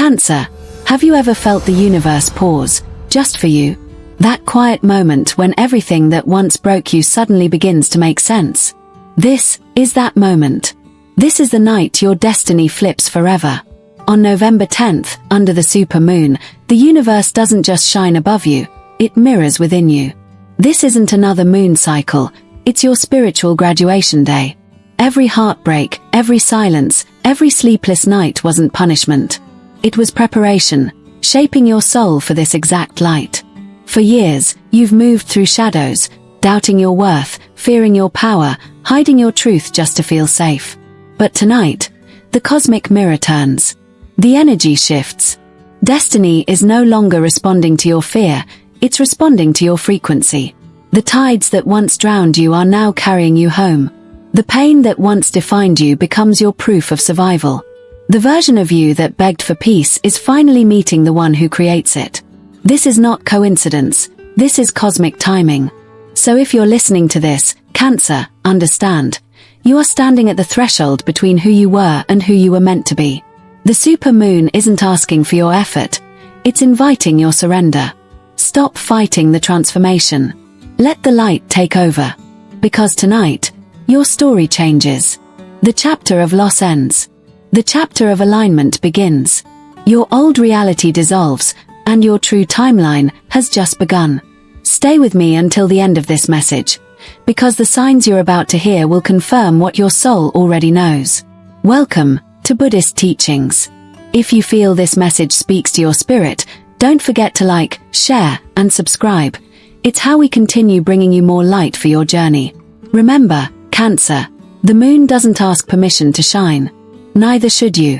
Cancer, have you ever felt the universe pause, just for you? That quiet moment when everything that once broke you suddenly begins to make sense. This is that moment. This is the night your destiny flips forever. On November 10th, under the supermoon, the universe doesn't just shine above you, it mirrors within you. This isn't another moon cycle, it's your spiritual graduation day. Every heartbreak, every silence, every sleepless night wasn't punishment. It was preparation, shaping your soul for this exact light. For years, you've moved through shadows, doubting your worth, fearing your power, hiding your truth just to feel safe. But tonight, the cosmic mirror turns. The energy shifts. Destiny is no longer responding to your fear, it's responding to your frequency. The tides that once drowned you are now carrying you home. The pain that once defined you becomes your proof of survival. The version of you that begged for peace is finally meeting the one who creates it. This is not coincidence, this is cosmic timing. So if you're listening to this, Cancer, understand. You are standing at the threshold between who you were and who you were meant to be. The supermoon isn't asking for your effort, it's inviting your surrender. Stop fighting the transformation. Let the light take over. Because tonight, your story changes. The chapter of loss ends. The chapter of alignment begins. Your old reality dissolves, and your true timeline has just begun. Stay with me until the end of this message, because the signs you're about to hear will confirm what your soul already knows. Welcome to Buddhist teachings. If you feel this message speaks to your spirit, don't forget to like, share, and subscribe. It's how we continue bringing you more light for your journey. Remember, Cancer, the moon doesn't ask permission to shine. Neither should you.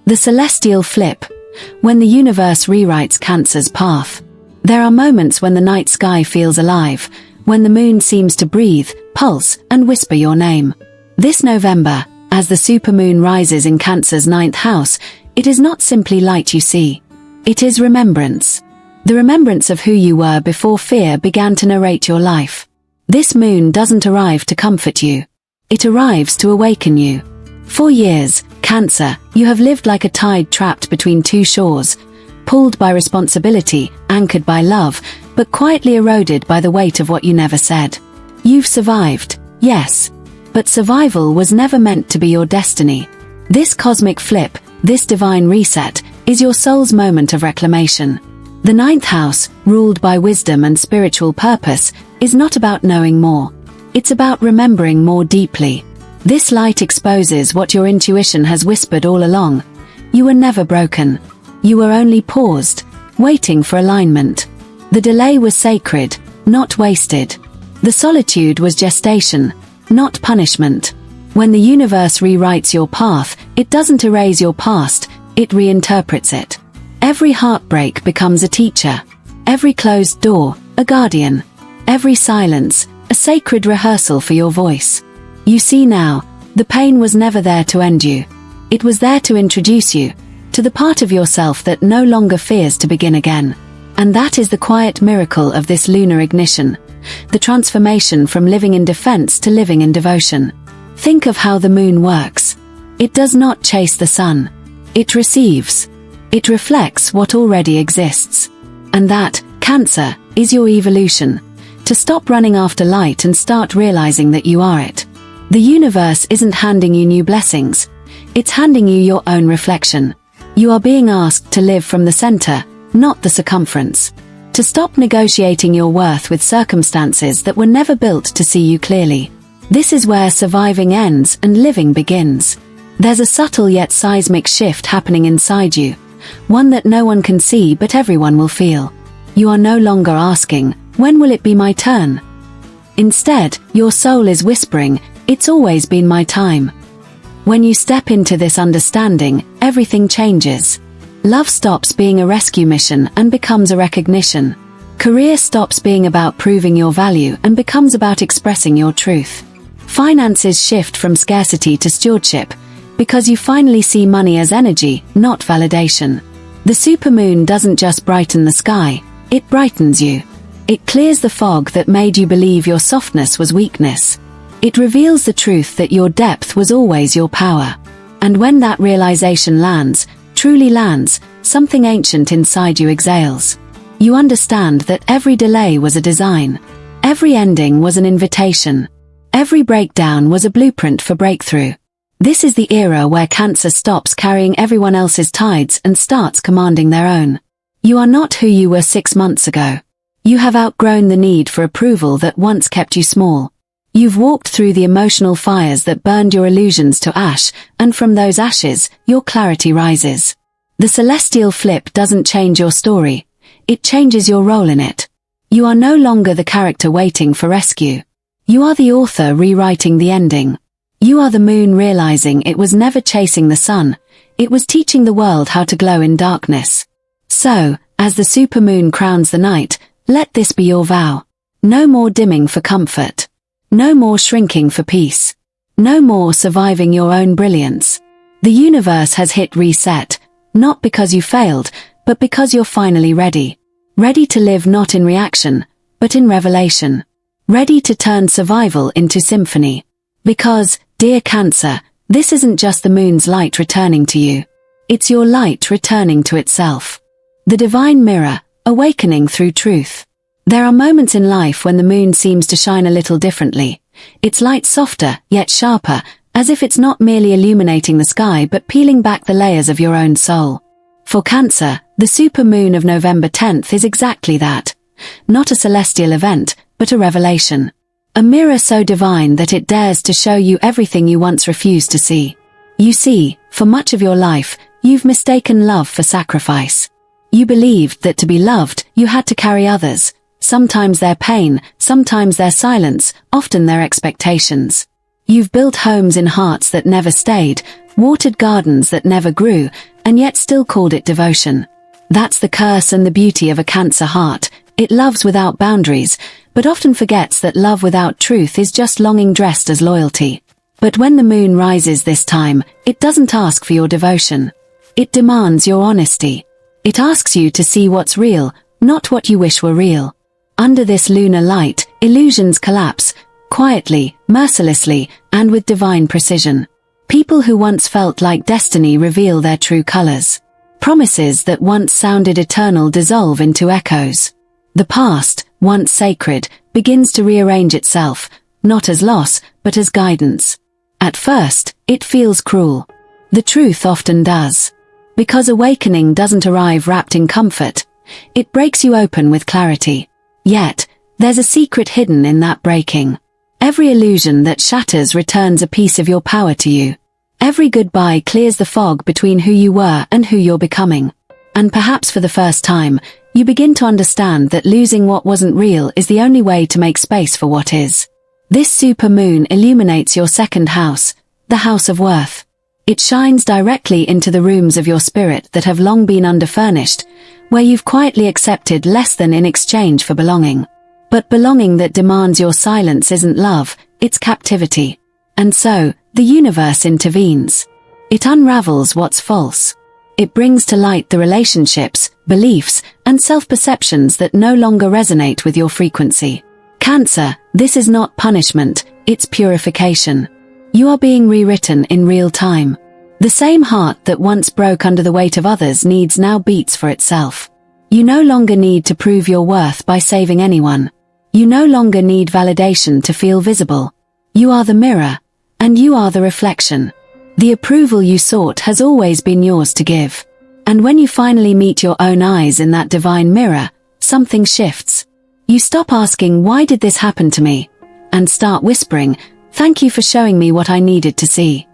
The celestial flip, when the universe rewrites Cancer's path. There are moments when the night sky feels alive, when the moon seems to breathe, pulse, and whisper your name. This November, as the supermoon rises in Cancer's 9th house, it is not simply light you see. It is remembrance. The remembrance of who you were before fear began to narrate your life. This moon doesn't arrive to comfort you. It arrives to awaken you. For years, Cancer, you have lived like a tide trapped between two shores, pulled by responsibility, anchored by love, but quietly eroded by the weight of what you never said. You've survived, yes, but survival was never meant to be your destiny. This cosmic flip, this divine reset, is your soul's moment of reclamation. The 9th house, ruled by wisdom and spiritual purpose, is not about knowing more. It's about remembering more deeply. This light exposes what your intuition has whispered all along. You were never broken. You were only paused, waiting for alignment. The delay was sacred, not wasted. The solitude was gestation, not punishment. When the universe rewrites your path, it doesn't erase your past, it reinterprets it. Every heartbreak becomes a teacher. Every closed door, a guardian. Every silence, a sacred rehearsal for your voice. You see now, the pain was never there to end you. It was there to introduce you to the part of yourself that no longer fears to begin again. And that is the quiet miracle of this lunar ignition, the transformation from living in defense to living in devotion. Think of how the moon works. It does not chase the sun. It receives. It reflects what already exists. And that, Cancer, is your evolution. To stop running after light and start realizing that you are it. The universe isn't handing you new blessings. It's handing you your own reflection. You are being asked to live from the center, not the circumference. To stop negotiating your worth with circumstances that were never built to see you clearly. This is where surviving ends and living begins. There's a subtle yet seismic shift happening inside you. One that no one can see but everyone will feel. You are no longer asking, when will it be my turn? Instead, your soul is whispering, it's always been my time. When you step into this understanding, everything changes. Love stops being a rescue mission and becomes a recognition. Career stops being about proving your value and becomes about expressing your truth. Finances shift from scarcity to stewardship, because you finally see money as energy, not validation. The supermoon doesn't just brighten the sky, it brightens you. It clears the fog that made you believe your softness was weakness. It reveals the truth that your depth was always your power. And when that realization lands, truly lands, something ancient inside you exhales. You understand that every delay was a design. Every ending was an invitation. Every breakdown was a blueprint for breakthrough. This is the era where Cancer stops carrying everyone else's tides and starts commanding their own. You are not who you were 6 months ago. You have outgrown the need for approval that once kept you small. You've walked through the emotional fires that burned your illusions to ash, and from those ashes, your clarity rises. The celestial flip doesn't change your story. It changes your role in it. You are no longer the character waiting for rescue. You are the author rewriting the ending. You are the moon realizing it was never chasing the sun. It was teaching the world how to glow in darkness. So, as the supermoon crowns the night, let this be your vow. No more dimming for comfort. No more shrinking for peace. No more surviving your own brilliance. The universe has hit reset, not because you failed, but because you're finally ready. Ready to live not in reaction, but in revelation. Ready to turn survival into symphony. Because, dear Cancer, this isn't just the moon's light returning to you. It's your light returning to itself. The divine mirror, awakening through truth. There are moments in life when the moon seems to shine a little differently. Its light softer, yet sharper, as if it's not merely illuminating the sky but peeling back the layers of your own soul. For Cancer, the supermoon of November 10th is exactly that. Not a celestial event, but a revelation. A mirror so divine that it dares to show you everything you once refused to see. You see, for much of your life, you've mistaken love for sacrifice. You believed that to be loved, you had to carry others. Sometimes their pain, sometimes their silence, often their expectations. You've built homes in hearts that never stayed, watered gardens that never grew, and yet still called it devotion. That's the curse and the beauty of a Cancer heart. It loves without boundaries, but often forgets that love without truth is just longing dressed as loyalty. But when the moon rises this time, it doesn't ask for your devotion. It demands your honesty. It asks you to see what's real, not what you wish were real. Under this lunar light, illusions collapse, quietly, mercilessly, and with divine precision. People who once felt like destiny reveal their true colors. Promises that once sounded eternal dissolve into echoes. The past, once sacred, begins to rearrange itself, not as loss, but as guidance. At first, it feels cruel. The truth often does. Because awakening doesn't arrive wrapped in comfort. It breaks you open with clarity. Yet, there's a secret hidden in that breaking. Every illusion that shatters returns a piece of your power to you. Every goodbye clears the fog between who you were and who you're becoming. And perhaps for the first time, you begin to understand that losing what wasn't real is the only way to make space for what is. This supermoon illuminates your second house, the house of worth. It shines directly into the rooms of your spirit that have long been underfurnished, where you've quietly accepted less than in exchange for belonging. But belonging that demands your silence isn't love, it's captivity. And so, the universe intervenes. It unravels what's false. It brings to light the relationships, beliefs, and self-perceptions that no longer resonate with your frequency. Cancer, this is not punishment, it's purification. You are being rewritten in real time. The same heart that once broke under the weight of others needs now beats for itself. You no longer need to prove your worth by saving anyone. You no longer need validation to feel visible. You are the mirror, and you are the reflection. The approval you sought has always been yours to give. And when you finally meet your own eyes in that divine mirror, something shifts. You stop asking, "Why did this happen to me?" and start whispering, "Thank you for showing me what I needed to see."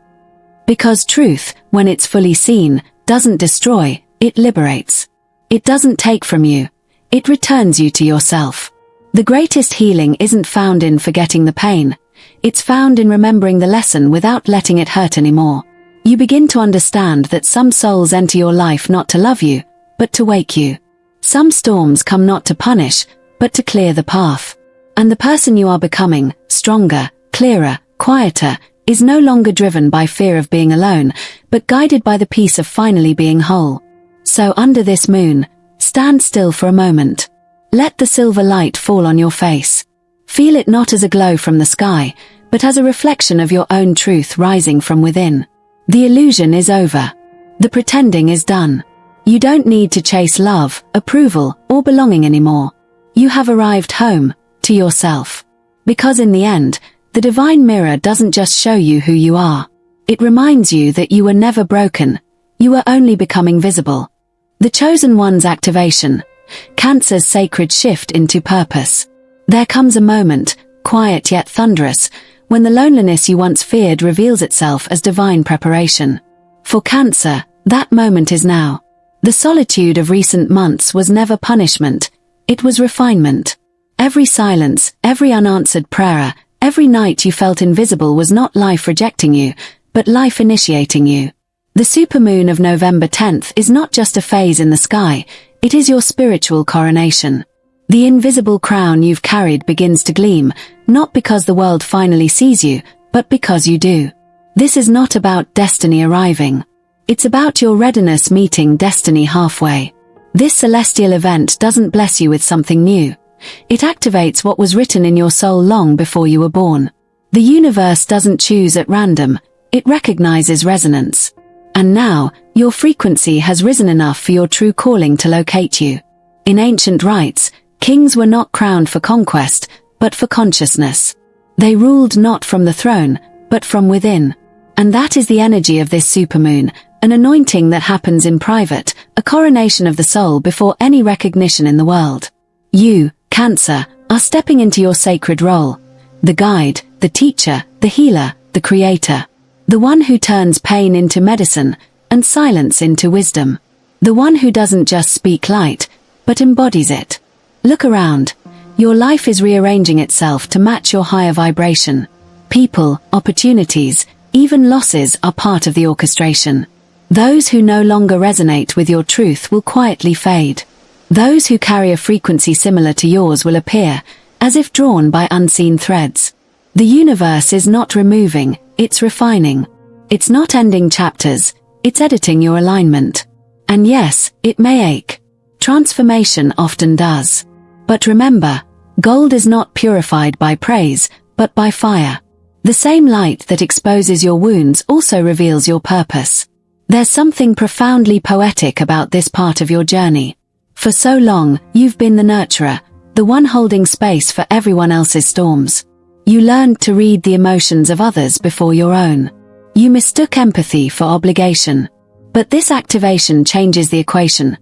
Because truth, when it's fully seen, doesn't destroy, it liberates. It doesn't take from you. It returns you to yourself. The greatest healing isn't found in forgetting the pain. It's found in remembering the lesson without letting it hurt anymore. You begin to understand that some souls enter your life not to love you, but to wake you. Some storms come not to punish, but to clear the path. And the person you are becoming, stronger, clearer, quieter, is no longer driven by fear of being alone, but guided by the peace of finally being whole. So under this moon, stand still for a moment. Let the silver light fall on your face. Feel it not as a glow from the sky, but as a reflection of your own truth rising from within. The illusion is over. The pretending is done. You don't need to chase love, approval, or belonging anymore. You have arrived home, to yourself. Because in the end, the divine mirror doesn't just show you who you are. It reminds you that you were never broken, you were only becoming visible. The Chosen One's activation, Cancer's sacred shift into purpose. There comes a moment, quiet yet thunderous, when the loneliness you once feared reveals itself as divine preparation. For Cancer, that moment is now. The solitude of recent months was never punishment, it was refinement. Every silence, every unanswered prayer, every night you felt invisible was not life rejecting you, but life initiating you. The supermoon of November 10th is not just a phase in the sky, it is your spiritual coronation. The invisible crown you've carried begins to gleam, not because the world finally sees you, but because you do. This is not about destiny arriving. It's about your readiness meeting destiny halfway. This celestial event doesn't bless you with something new. It activates what was written in your soul long before you were born. The universe doesn't choose at random, it recognizes resonance. And now, your frequency has risen enough for your true calling to locate you. In ancient rites, kings were not crowned for conquest, but for consciousness. They ruled not from the throne, but from within. And that is the energy of this supermoon, an anointing that happens in private, a coronation of the soul before any recognition in the world. You, Cancer, are stepping into your sacred role. The guide, the teacher, the healer, the creator. The one who turns pain into medicine, and silence into wisdom. The one who doesn't just speak light, but embodies it. Look around. Your life is rearranging itself to match your higher vibration. People, opportunities, even losses are part of the orchestration. Those who no longer resonate with your truth will quietly fade. Those who carry a frequency similar to yours will appear, as if drawn by unseen threads. The universe is not removing, it's refining. It's not ending chapters, it's editing your alignment. And yes, it may ache. Transformation often does. But remember, gold is not purified by praise, but by fire. The same light that exposes your wounds also reveals your purpose. There's something profoundly poetic about this part of your journey. For so long, you've been the nurturer, the one holding space for everyone else's storms. You learned to read the emotions of others before your own. You mistook empathy for obligation. But this activation changes the equation.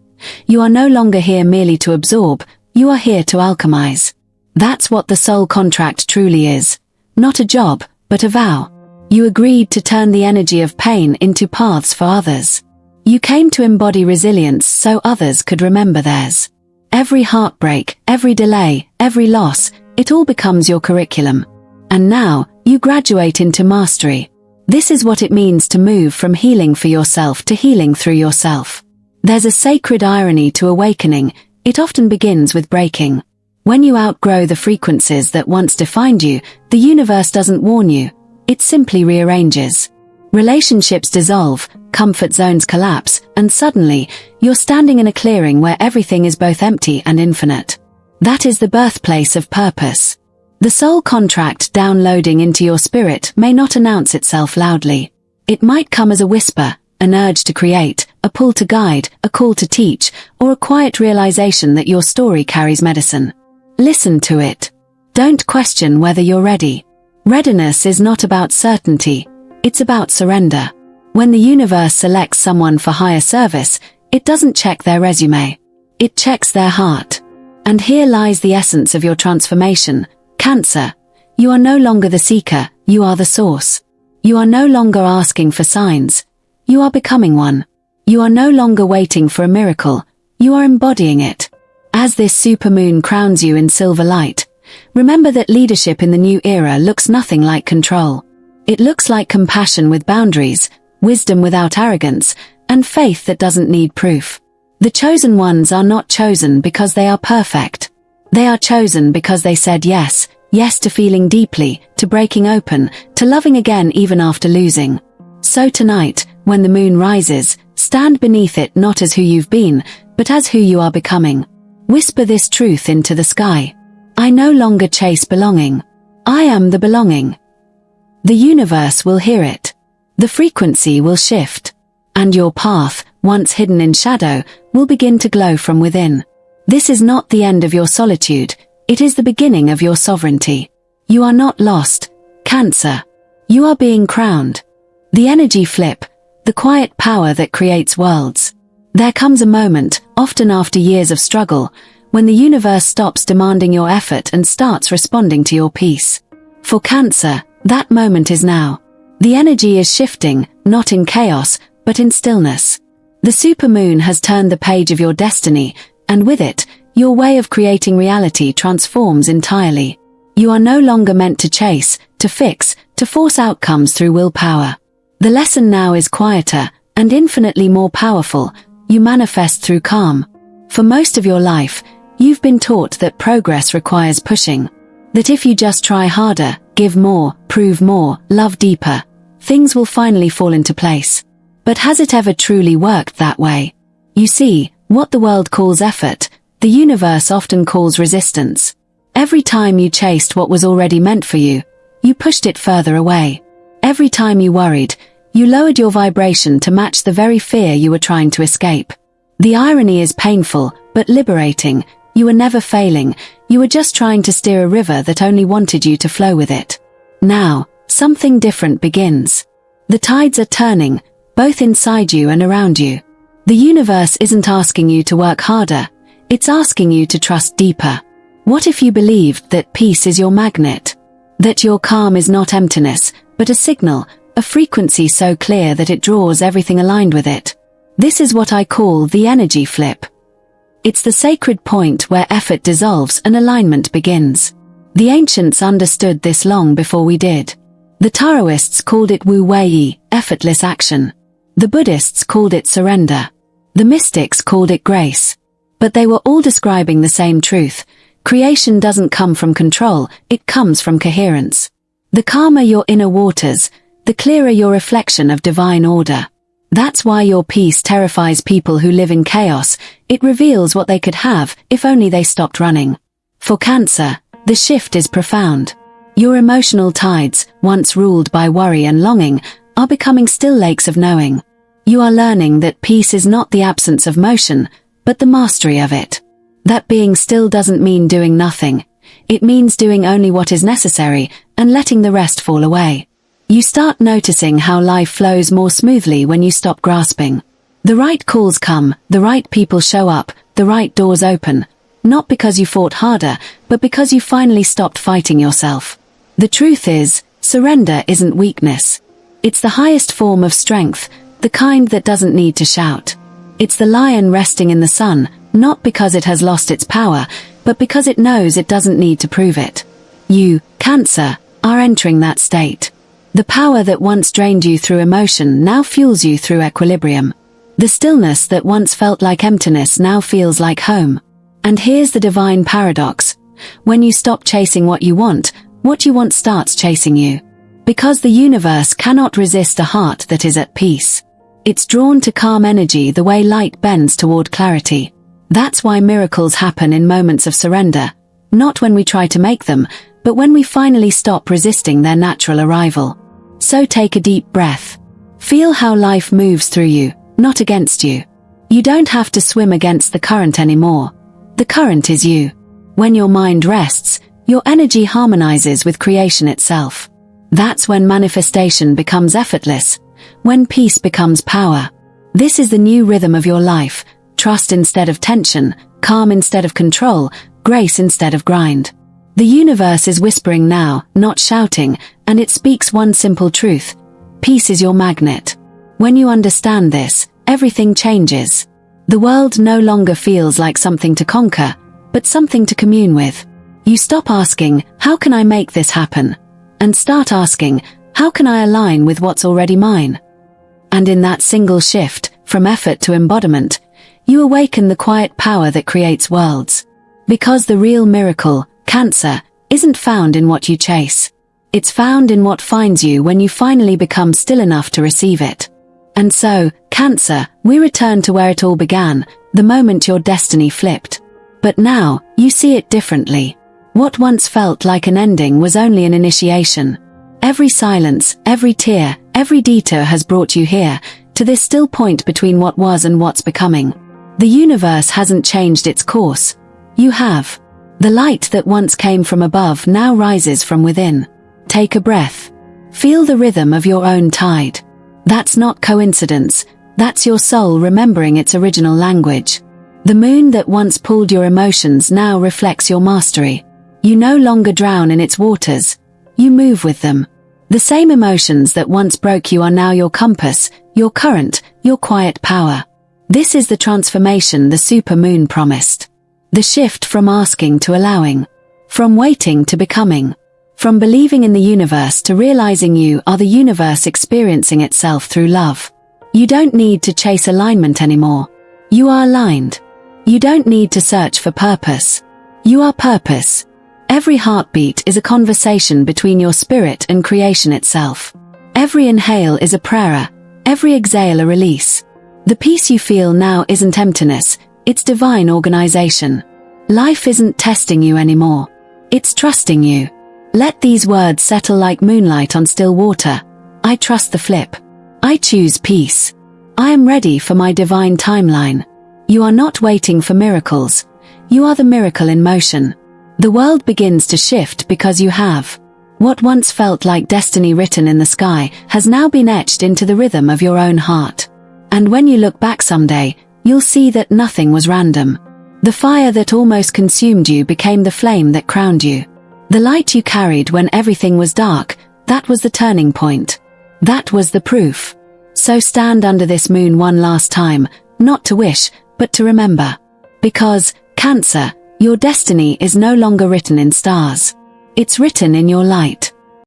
You are no longer here merely to absorb, you are here to alchemize. That's what the soul contract truly is. Not a job, but a vow. You agreed to turn the energy of pain into paths for others. You came to embody resilience so others could remember theirs. Every heartbreak, every delay, every loss, it all becomes your curriculum. And now, you graduate into mastery. This is what it means to move from healing for yourself to healing through yourself. There's a sacred irony to awakening, it often begins with breaking. When you outgrow the frequencies that once defined you, the universe doesn't warn you, it simply rearranges. Relationships dissolve, comfort zones collapse, and suddenly, you're standing in a clearing where everything is both empty and infinite. That is the birthplace of purpose. The soul contract downloading into your spirit may not announce itself loudly. It might come as a whisper, an urge to create, a pull to guide, a call to teach, or a quiet realization that your story carries medicine. Listen to it. Don't question whether you're ready. Readiness is not about certainty, it's about surrender. When the universe selects someone for higher service, it doesn't check their resume. It checks their heart. And here lies the essence of your transformation. Cancer, you are no longer the seeker, you are the source. You are no longer asking for signs, you are becoming one. You are no longer waiting for a miracle, you are embodying it. As this supermoon crowns you in silver light, remember that leadership in the new era looks nothing like control. It looks like compassion with boundaries, wisdom without arrogance, and faith that doesn't need proof. The chosen ones are not chosen because they are perfect. They are chosen because they said yes, yes to feeling deeply, to breaking open, to loving again even after losing. So tonight, when the moon rises, stand beneath it not as who you've been, but as who you are becoming. Whisper this truth into the sky. I no longer chase belonging. I am the belonging. The universe will hear it. The frequency will shift. And your path, once hidden in shadow, will begin to glow from within. This is not the end of your solitude, it is the beginning of your sovereignty. You are not lost, Cancer. You are being crowned. The energy flip, the quiet power that creates worlds. There comes a moment, often after years of struggle, when the universe stops demanding your effort and starts responding to your peace. For Cancer, that moment is now. The energy is shifting, not in chaos, but in stillness. The supermoon has turned the page of your destiny, and with it, your way of creating reality transforms entirely. You are no longer meant to chase, to fix, to force outcomes through willpower. The lesson now is quieter, and infinitely more powerful. You manifest through calm. For most of your life, you've been taught that progress requires pushing. That if you just try harder, give more, prove more, love deeper, things will finally fall into place. But has it ever truly worked that way? You see, what the world calls effort, the universe often calls resistance. Every time you chased what was already meant for you, you pushed it further away. Every time you worried, you lowered your vibration to match the very fear you were trying to escape. The irony is painful, but liberating. You were never failing, you were just trying to steer a river that only wanted you to flow with it. Now, something different begins. The tides are turning, both inside you and around you. The universe isn't asking you to work harder, it's asking you to trust deeper. What if you believed that peace is your magnet? That your calm is not emptiness, but a signal, a frequency so clear that it draws everything aligned with it. This is what I call the energy flip. It's the sacred point where effort dissolves and alignment begins. The ancients understood this long before we did. The Taoists called it Wu Wei, effortless action. The Buddhists called it surrender. The mystics called it grace. But they were all describing the same truth. Creation doesn't come from control, it comes from coherence. The calmer your inner waters, the clearer your reflection of divine order. That's why your peace terrifies people who live in chaos. It reveals what they could have if only they stopped running. For Cancer, the shift is profound. Your emotional tides, once ruled by worry and longing, are becoming still lakes of knowing. You are learning that peace is not the absence of motion, but the mastery of it. That being still doesn't mean doing nothing. It means doing only what is necessary and letting the rest fall away. You start noticing how life flows more smoothly when you stop grasping. The right calls come, the right people show up, the right doors open, not because you fought harder, but because you finally stopped fighting yourself. The truth is, surrender isn't weakness. It's the highest form of strength, the kind that doesn't need to shout. It's the lion resting in the sun, not because it has lost its power, but because it knows it doesn't need to prove it. You, Cancer, are entering that state. The power that once drained you through emotion now fuels you through equilibrium. The stillness that once felt like emptiness now feels like home. And here's the divine paradox. When you stop chasing what you want starts chasing you. Because the universe cannot resist a heart that is at peace. It's drawn to calm energy the way light bends toward clarity. That's why miracles happen in moments of surrender, not when we try to make them, but when we finally stop resisting their natural arrival. So take a deep breath. Feel how life moves through you, not against you. You don't have to swim against the current anymore. The current is you. When your mind rests, your energy harmonizes with creation itself. That's when manifestation becomes effortless, when peace becomes power. This is the new rhythm of your life. Trust instead of tension, calm instead of control, grace instead of grind. The universe is whispering now, not shouting, and it speaks one simple truth. Peace is your magnet. When you understand this, everything changes. The world no longer feels like something to conquer, but something to commune with. You stop asking, how can I make this happen? And start asking, how can I align with what's already mine? And in that single shift, from effort to embodiment, you awaken the quiet power that creates worlds. Because the real miracle, Cancer, isn't found in what you chase. It's found in what finds you when you finally become still enough to receive it. And so, Cancer, we return to where it all began, the moment your destiny flipped. But now, you see it differently. What once felt like an ending was only an initiation. Every silence, every tear, every detour has brought you here, to this still point between what was and what's becoming. The universe hasn't changed its course. You have. The light that once came from above now rises from within. Take a breath. Feel the rhythm of your own tide. That's not coincidence, that's your soul remembering its original language. The moon that once pulled your emotions now reflects your mastery. You no longer drown in its waters, you move with them. The same emotions that once broke you are now your compass, your current, your quiet power. This is the transformation the supermoon promised. The shift from asking to allowing. From waiting to becoming. From believing in the universe to realizing you are the universe experiencing itself through love. You don't need to chase alignment anymore. You are aligned. You don't need to search for purpose. You are purpose. Every heartbeat is a conversation between your spirit and creation itself. Every inhale is a prayer, every exhale a release. The peace you feel now isn't emptiness, it's divine organization. Life isn't testing you anymore. It's trusting you. Let these words settle like moonlight on still water. I trust the flip. I choose peace. I am ready for my divine timeline. You are not waiting for miracles. You are the miracle in motion. The world begins to shift because you have. What once felt like destiny written in the sky has now been etched into the rhythm of your own heart. And when you look back someday, you'll see that nothing was random. The fire that almost consumed you became the flame that crowned you. The light you carried when everything was dark, that was the turning point. That was the proof. So stand under this moon one last time, not to wish, but to remember. Because, Cancer, your destiny is no longer written in stars. It's written in your light.